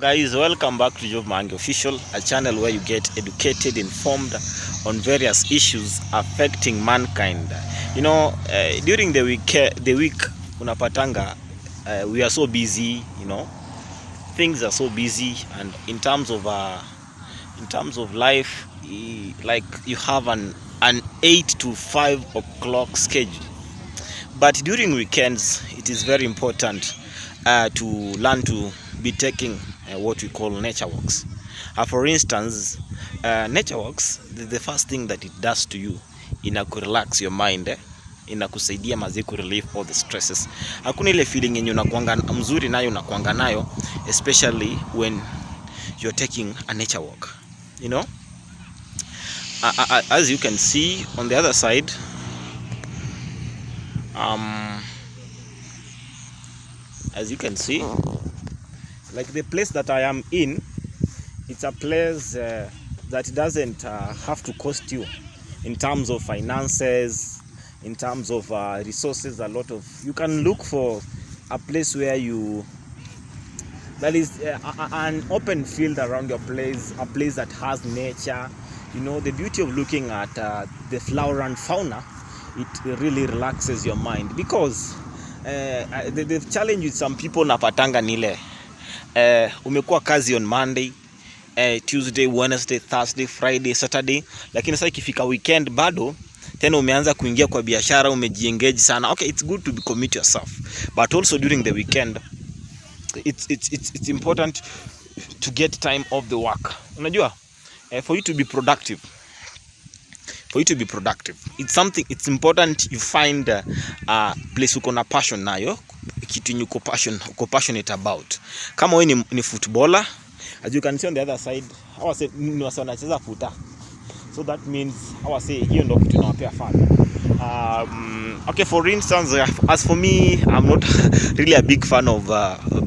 Guys, welcome back to Maangi Official, a channel where you get educated, informed on various issues affecting mankind. During the week unapatanga, we are so busy, things are so busy, and in terms of life, like you have an 8 to 5 o'clock schedule. But during weekends, it is very important to learn to be taking what we call nature walks. For instance, nature walks, the first thing that it does to you, relax your mind, inakusaidia mazi ku relieve all the stresses. Hakuna ile feeling yenye unakuanga mzuri nayo unakuanga nayo, especially when you're taking a nature walk. As you can see on the other side, as you can see, like the place that I am in, it's a place that doesn't have to cost you in terms of finances, in terms of resources. You can look for a place where that is an open field around your place, a place that has nature. The beauty of looking at the flora and fauna, it really relaxes your mind, because the challenge with some people napatanga nile umekuwa kazi on Monday, Tuesday, Wednesday, Thursday, Friday, Saturday, lakini sasa ikifika weekend bado tena umeanza kuingia kwa biashara, umejiengage sana. Okay, it's good to commit yourself, but also during the weekend it's important to get time off the work. Unajua, for you to be productive, it's important you find a place uko na passion nayo, kitu yenye uko passionate about. Kama wewe ni footballer, as you can see on the other side, hawa say ni wasa wanacheza futa, so that means hawa say hiyo ndio kitu inawapea fun. Okay, for instance, as for me, I'm not really a big fan of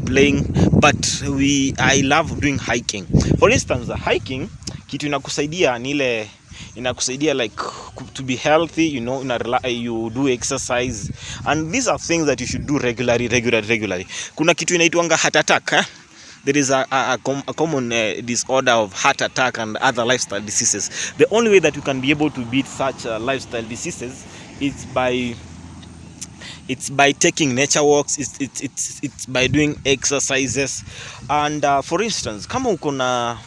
playing, but I love doing hiking. For instance, hiking, kitu inakusaidia ni ile inakusaidia like to be healthy, you do exercise, and these are things that you should do regularly. Kuna kitu inaitwanga heart attack. There is a common disorder of heart attack and other lifestyle diseases. The only way that you can be able to beat such lifestyle diseases is by taking nature walks. It's by doing exercises. And for instance, kama uko na,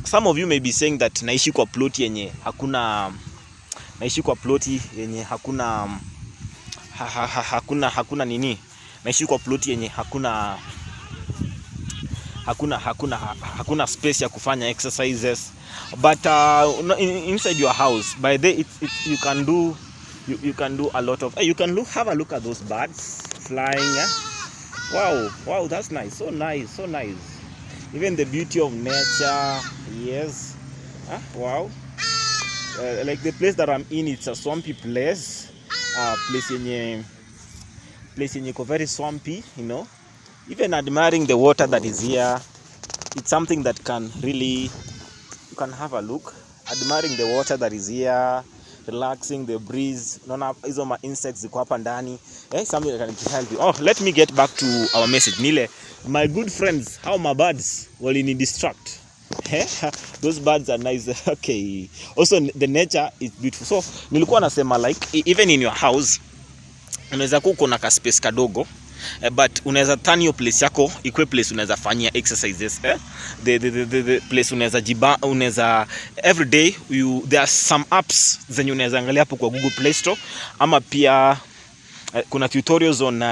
some of you may be saying that naishi kwa ploti yenye hakuna nini, naishi kwa ploti yenye hakuna space ya kufanya exercises, but inside your house, by the you can do a lot of, you can have a look at those birds flying. Wow, that's nice. So nice. Even the beauty of nature. Yes. Wow. Like the place that I'm in, it's a swampy place. Place yenye very swampy, Even admiring the water that is here, it's something that can really, you can have a look. Admiring the water that is here, relaxing the breeze. Hizo ma insects ziko hapa ndani. Something that can help you. Oh, let me get back to our message. Nile, my good friends, how my birds will distract. Those birds are nice. Okay. Also, the nature is beautiful. So, nilikuwa nasema like even in your house, unaweza kuwa uko na ka space kadogo, but unaweza turn your place yako ikwe place unaweza fanyia exercises. The place unaweza every day there are some apps zenye unaweza angalia hapo kwa Google Play Store, ama pia kuna tutorials on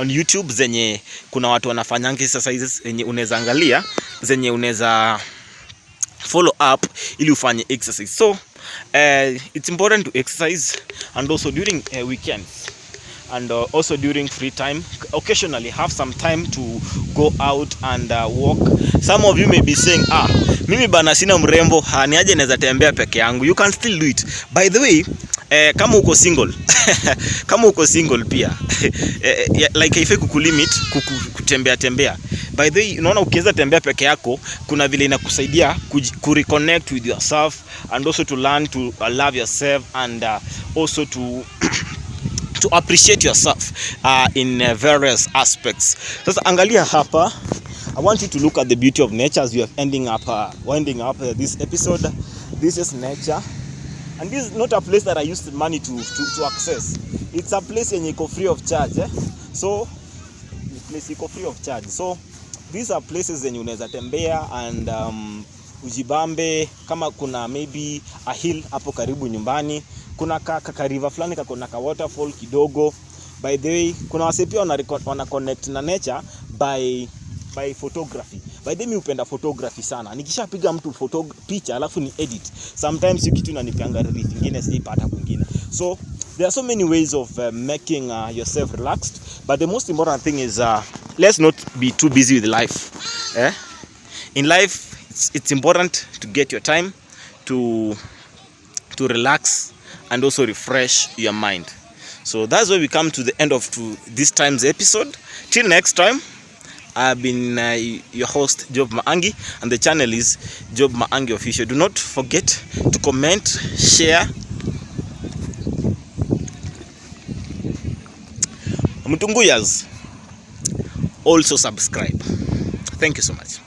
YouTube zenye kuna watu wanafanya exercises zenye unaweza angalia, zenye unaweza follow up ili ufanye exercise. So it's important to exercise, and also during weekends, and also during free time, occasionally have some time to go out and walk. Some of you may be saying, mimi bana sina mrembo, niaje naweza tembea peke yangu. You can still do it. By the way, kama uko single pia like if kukulimit kutembea. By the way, unaona ukiweza tembea peke yako, kuna vile inakusaidia ku reconnect with yourself, and also to learn to love yourself, and also to appreciate yourself in various aspects. Sasa angalia hapa, I want you to look at the beauty of nature as we are winding up this episode. This is nature, and this is not a place that I used money to access. It's a place yenye iko free of charge, so the place iko free of charge. So these are places zenye unaweza tembea and ujibambe. Kama kuna maybe a hill hapo karibu nyumbani, kuna ka river flani kuna ka waterfall kidogo. By the way, kuna wase pia wana connect na nature by photography. By the way, mimi upenda photography sana. Nikishapiga mtu picha alafu ni edit, sometimes hiyo kitu inanipianga relief nyingine sipata kwingine. So there are so many ways of making yourself relaxed, but the most important thing is let's not be too busy with life. In life, it's important to get your time to relax and also refresh your mind. So that's where we come to the end of this time's episode. Till next time, I've been your host, Job Maangi, and the channel is Job Maangi Official. Do not forget to comment, share, Mutunguyas, also subscribe. Thank you so much.